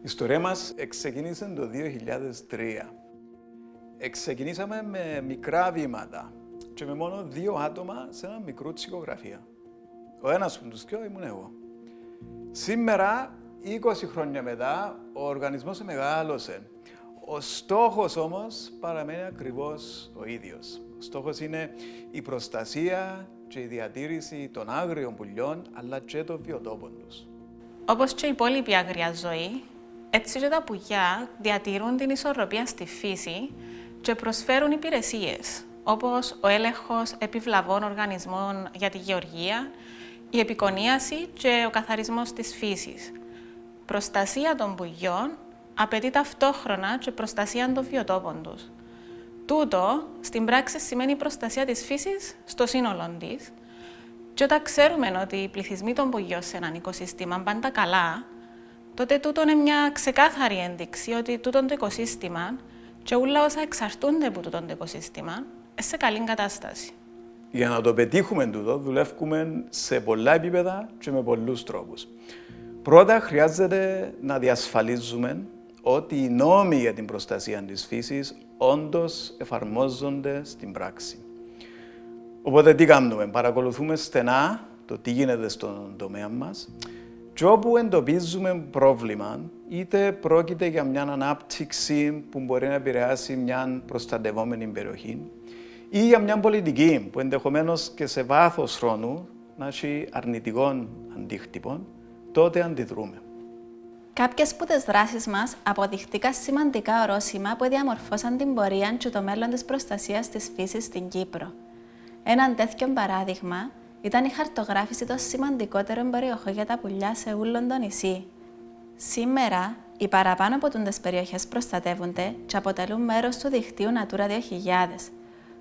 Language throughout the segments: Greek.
Η ιστορία μας ξεκίνησε το 2003. Ξεκινήσαμε με μικρά βήματα και με μόνο 2 άτομα σε ένα μικρό γραφείο. Ο ένας από τους δυο ήμουν εγώ. Σήμερα, 20 χρόνια μετά, ο οργανισμός μεγάλωσε. Ο στόχος όμως παραμένει ακριβώς ο ίδιος. Ο στόχος είναι η προστασία και η διατήρηση των άγριων πουλιών, αλλά και των βιοτόπων τους. Όπως και η υπόλοιπη άγρια ζωή, έτσι και τα πουλιά διατηρούν την ισορροπία στη φύση και προσφέρουν υπηρεσίες, όπως ο έλεγχος επιβλαβών οργανισμών για τη γεωργία, η επικονίαση και ο καθαρισμός της φύσης. Προστασία των πουλιών απαιτεί ταυτόχρονα και προστασία των βιοτόπων τους. Τούτο, στην πράξη, σημαίνει προστασία της φύσης στο σύνολο της. Και όταν ξέρουμε ότι οι πληθυσμοί των πουλιών σε έναν οικοσύστημα πάντα καλά, τότε τούτο είναι μια ξεκάθαρη ένδειξη ότι τούτο το οικοσύστημα και όλα όσα εξαρτούνται από τούτο το οικοσύστημα είναι σε καλή κατάσταση. Για να το πετύχουμε τούτο, δουλεύουμε σε πολλά επίπεδα και με πολλούς τρόπους. Πρώτα, χρειάζεται να διασφαλίζουμε ότι οι νόμοι για την προστασία της φύσης όντως εφαρμόζονται στην πράξη. Οπότε τι κάνουμε, παρακολουθούμε στενά το τι γίνεται στον τομέα μας και όπου εντοπίζουμε πρόβλημα, είτε πρόκειται για μια ανάπτυξη που μπορεί να επηρεάσει μια προστατευόμενη περιοχή ή για μια πολιτική που ενδεχομένως και σε βάθος χρόνου να έχει αρνητικών αντίκτυπων, τότε αντιδρούμε. Κάποιες από τις δράσεις μας αποδειχτήκαν σημαντικά ορόσημα που διαμορφώσαν την πορεία και το μέλλον της προστασίας της φύσης στην Κύπρο. Έναν τέτοιο παράδειγμα ήταν η χαρτογράφηση των σημαντικότερων περιοχών για τα πουλιά σε όλο το νησί. Σήμερα, οι παραπάνω από τις περιοχές προστατεύονται και αποτελούν μέρος του δικτύου Natura 2000.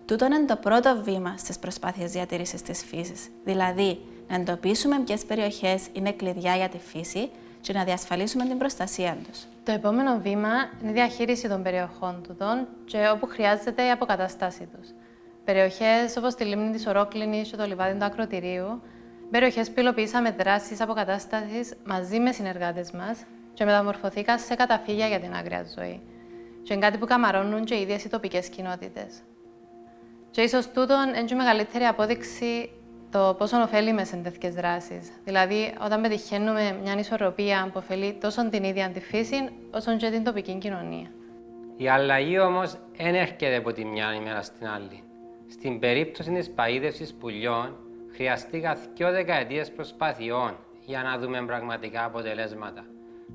Τούτο είναι το πρώτο βήμα στις προσπάθειες διατήρησης της φύσης, δηλαδή να εντοπίσουμε ποιες περιοχές είναι κλειδιά για τη φύση και να διασφαλίσουμε την προστασία τους. Το επόμενο βήμα είναι η διαχείριση των περιοχών τούτων και όπου χρειάζεται η αποκατάσταση τους. Περιοχές όπως τη λίμνη της Ορόκληνης και το λιβάδι του Ακροτηρίου, περιοχές που υλοποιήσαμε δράσεις αποκατάστασης μαζί με συνεργάτες μας και μεταμορφωθήκαν σε καταφύγια για την άγρια ζωή. Και είναι κάτι που καμαρώνουν και οι ίδιες οι τοπικές κοινότητες. Και ίσως τούτον είναι και μεγαλύτερη απόδειξη το πόσο ωφέλιμες είναι τέτοιες δράσεις. Δηλαδή, όταν πετυχαίνουμε μια ισορροπία που ωφελεί τόσο την ίδια τη φύση, όσο και την τοπική κοινωνία. Η αλλαγή όμως δεν έρχεται από τη μια ημέρα στην άλλη. Στην περίπτωση της παΐδευσης πουλιών, χρειαστήκαν 2 δεκαετίες προσπαθειών για να δούμε πραγματικά αποτελέσματα.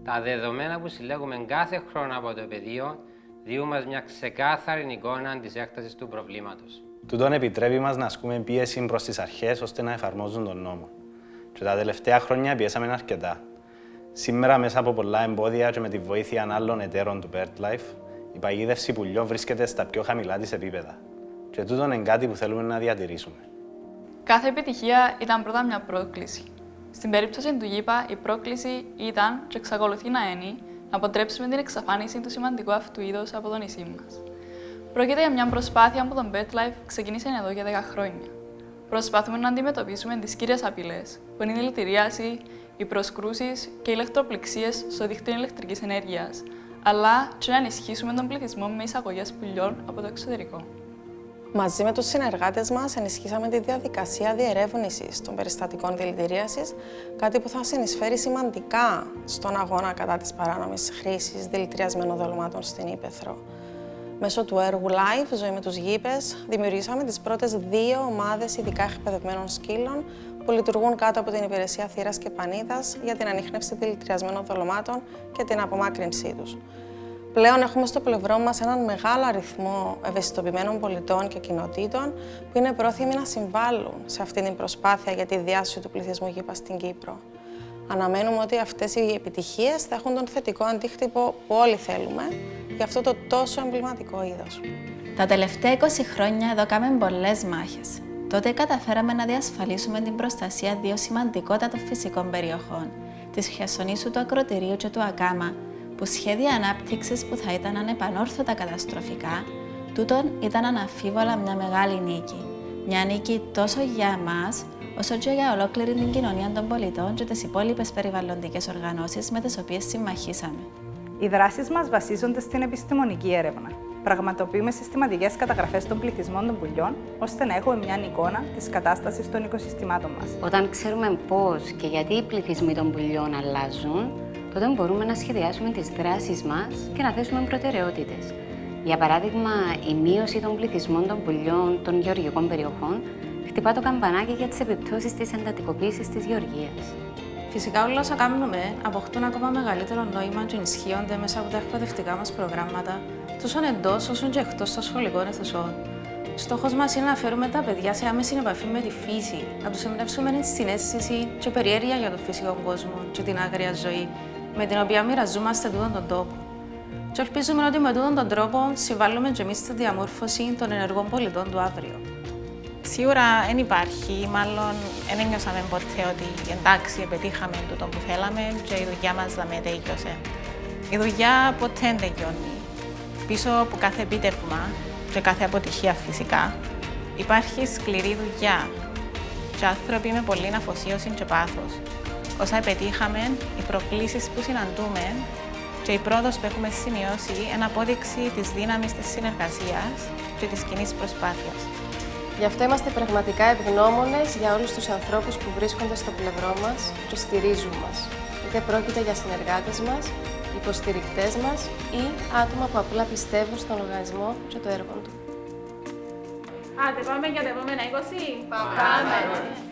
Τα δεδομένα που συλλέγουμε κάθε χρόνο από το πεδίο δίνουν μας μια ξεκάθαρη εικόνα της έκτασης του προβλήματος. Τούτον επιτρέπει μας να ασκούμε πίεση προς τις αρχές ώστε να εφαρμόζουν τον νόμο. Και τα τελευταία χρόνια πιέσαμε αρκετά. Σήμερα, μέσα από πολλά εμπόδια και με τη βοήθεια άλλων εταίρων του BirdLife, η παγίδευση πουλιών βρίσκεται στα πιο χαμηλά της επίπεδα. Και τούτον είναι κάτι που θέλουμε να διατηρήσουμε. Κάθε επιτυχία ήταν πρώτα μια πρόκληση. Στην περίπτωση του ΓΙΠΑ, η πρόκληση ήταν και εξακολουθεί να είναι να αποτρέψουμε την εξαφάνιση του σημαντικού αυτού είδους από το νησί μας. Πρόκειται για μια προσπάθεια που το BirdLife ξεκίνησε εδώ για 10 χρόνια. Προσπαθούμε να αντιμετωπίσουμε τις κύριες απειλές, που είναι η δηλητηρίαση, οι προσκρούσεις και οι ηλεκτροπληξίες στο δίκτυο ηλεκτρικής ενέργειας, αλλά και να ενισχύσουμε τον πληθυσμό με εισαγωγές πουλιών από το εξωτερικό. Μαζί με τους συνεργάτες μας ενισχύσαμε τη διαδικασία διερεύνησης των περιστατικών δηλητηρίασης, κάτι που θα συνεισφέρει σημαντικά στον αγώνα κατά της παράνομης χρήσης δηλητηριασμένων δολωμάτων στην Ύπαιθρο. Μέσω του έργου Live, Ζωή με τους Γήπες, δημιουργήσαμε τις πρώτες 2 ομάδες ειδικά εκπαιδευμένων σκύλων που λειτουργούν κάτω από την υπηρεσία θύρας και πανίδας για την ανίχνευση δηλητηριασμένων δολωμάτων και την απομάκρυνσή τους. Πλέον έχουμε στο πλευρό μας έναν μεγάλο αριθμό ευαισθητοποιημένων πολιτών και κοινοτήτων που είναι πρόθυμοι να συμβάλλουν σε αυτή την προσπάθεια για τη διάσωση του πληθυσμού γήπα στην Κύπρο. Αναμένουμε ότι αυτές οι επιτυχίες θα έχουν τον θετικό αντίκτυπο που όλοι θέλουμε για αυτό το τόσο εμβληματικό είδος. Τα τελευταία 20 χρόνια δώκαμε πολλές μάχες. Τότε καταφέραμε να διασφαλίσουμε την προστασία 2 σημαντικότατων φυσικών περιοχών, της Χερσονήσου του Ακροτηρίου και του Ακάμα, που σχέδια ανάπτυξης που θα ήταν ανεπανόρθωτα καταστροφικά, τούτον ήταν αναμφίβολα μια μεγάλη νίκη. Μια νίκη τόσο για εμάς, όσο και για ολόκληρη την κοινωνία των πολιτών και τις υπόλοιπες περιβαλλοντικές οργανώσεις με τις οποίες συμμαχήσαμε. Οι δράσεις μας βασίζονται στην επιστημονική έρευνα. Πραγματοποιούμε συστηματικές καταγραφές των πληθυσμών των πουλιών, ώστε να έχουμε μια εικόνα της κατάστασης των οικοσυστημάτων μας. Όταν ξέρουμε πώς και γιατί οι πληθυσμοί των πουλιών αλλάζουν, τότε μπορούμε να σχεδιάσουμε τις δράσεις μας και να θέσουμε προτεραιότητες. Για παράδειγμα, η μείωση των πληθυσμών των πουλιών των γεωργικών περιοχών χτυπά το καμπανάκι για τις επιπτώσεις της εντατικοποίησης της γεωργίας. Φυσικά, όλα όσα κάνουμε αποκτούν ακόμα μεγαλύτερο νόημα και ενισχύονται μέσα από τα εκπαιδευτικά μας προγράμματα, τόσο εντός όσο και εκτός των σχολικών αιθουσών. Στόχος μας είναι να φέρουμε τα παιδιά σε άμεση επαφή με τη φύση, να τους εμπνεύσουμε την συναίσθηση και περιέργεια για τον φυσικό κόσμο και την άγρια ζωή, με την οποία μοιραζόμαστε τούτον τον τόπο. Και ελπίζουμε ότι με τούτον τον τρόπο συμβάλλουμε και εμείς στη διαμόρφωση των ενεργών πολιτών του αύριο. Σίγουρα δεν υπάρχει, μάλλον δεν ένιωσαμε ποτέ ότι εντάξει, πετύχαμε τούτο που θέλαμε και η δουλειά μας δεν τέλειωσε. Η δουλειά ποτέ δεν τελειώνει. Πίσω από κάθε επίτευγμα και κάθε αποτυχία φυσικά, υπάρχει σκληρή δουλειά και άνθρωποι με πολλή αφοσίωση και πάθος. Όσα πετύχαμε, οι προκλήσεις που συναντούμε και η πρόοδος που έχουμε σημειώσει είναι απόδειξη της δύναμης της συνεργασίας και της κοινής προσπάθειας. Γι' αυτό είμαστε πραγματικά ευγνώμονες για όλους τους ανθρώπους που βρίσκονται στο πλευρό μας και στηρίζουν μας. Είτε πρόκειται για συνεργάτες μας, υποστηρικτές μας ή άτομα που απλά πιστεύουν στον οργανισμό και το έργο του. Άντε, πάμε για τα επόμενα 20. Πάμε!